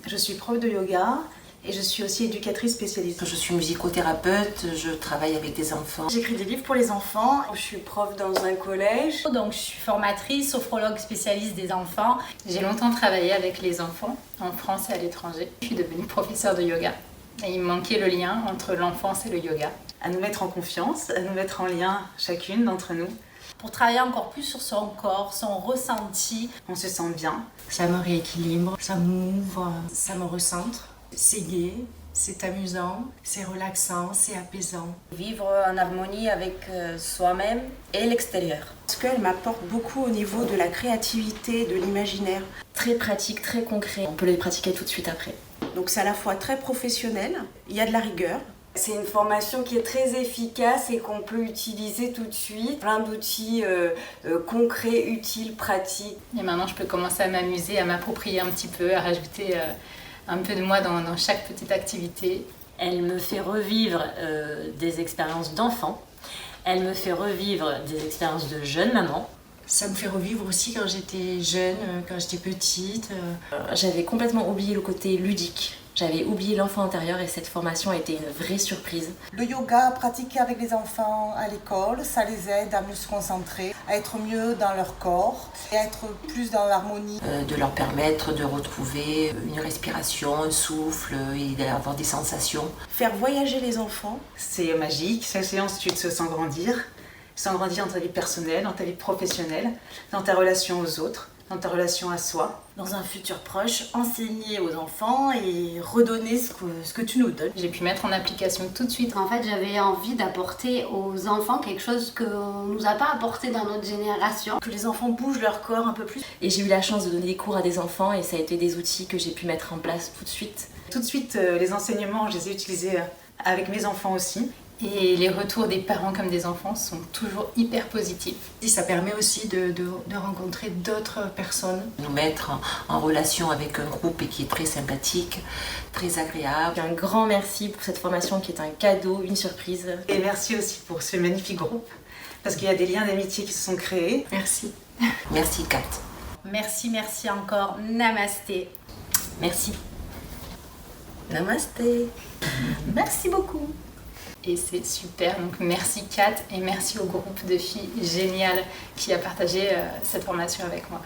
Je suis prof de yoga et je suis aussi éducatrice spécialisée. Je suis musicothérapeute, je travaille avec des enfants. J'écris des livres pour les enfants. Je suis prof dans un collège. Donc je suis formatrice, sophrologue spécialiste des enfants. J'ai longtemps travaillé avec les enfants en France et à l'étranger. Je suis devenue professeure de yoga. Et il me manquait le lien entre l'enfance et le yoga. À nous mettre en confiance, à nous mettre en lien chacune d'entre nous. Pour travailler encore plus sur son corps, son ressenti. On se sent bien. Ça me rééquilibre, ça m'ouvre, ça me recentre. C'est gai, c'est amusant, c'est relaxant, c'est apaisant. Vivre en harmonie avec soi-même et l'extérieur. Parce qu'elle m'apporte beaucoup au niveau de la créativité, de l'imaginaire. Très pratique, très concret. On peut les pratiquer tout de suite après. Donc c'est à la fois très professionnel, il y a de la rigueur. C'est une formation qui est très efficace et qu'on peut utiliser tout de suite. Plein d'outils concrets, utiles, pratiques. Et maintenant, je peux commencer à m'amuser, à m'approprier un petit peu, à rajouter un peu de moi dans chaque petite activité. Elle me fait revivre des expériences d'enfants. Elle me fait revivre des expériences de jeune maman. Ça me fait revivre aussi quand j'étais jeune, quand j'étais petite. J'avais complètement oublié le côté ludique. J'avais oublié l'enfant intérieur et cette formation a été une vraie surprise. Le yoga pratiqué avec les enfants à l'école, ça les aide à mieux se concentrer, à être mieux dans leur corps et à être plus dans l'harmonie. De leur permettre de retrouver une respiration, un souffle et d'avoir des sensations. Faire voyager les enfants. C'est magique. Chaque séance, tu te sens grandir. Tu te sens grandir dans ta vie personnelle, dans ta vie professionnelle, dans ta relation aux autres, dans ta relation à soi. Dans un futur proche, enseigner aux enfants et redonner ce que tu nous donnes. J'ai pu mettre en application tout de suite. En fait, j'avais envie d'apporter aux enfants quelque chose qu'on nous a pas apporté dans notre génération. Que les enfants bougent leur corps un peu plus. Et j'ai eu la chance de donner des cours à des enfants et ça a été des outils que j'ai pu mettre en place tout de suite. Tout de suite, les enseignements, je les ai utilisés avec mes enfants aussi. Et les retours des parents comme des enfants sont toujours hyper positifs. Et ça permet aussi de rencontrer d'autres personnes. Nous mettre en relation avec un groupe qui est très sympathique, très agréable. Un grand merci pour cette formation qui est un cadeau, une surprise. Et merci aussi pour ce magnifique groupe, parce qu'il y a des liens d'amitié qui se sont créés. Merci. Merci Kat. Merci encore. Namasté. Merci. Namasté. Merci beaucoup. Et c'est super, donc merci Kat et merci au groupe de filles géniales qui a partagé cette formation avec moi.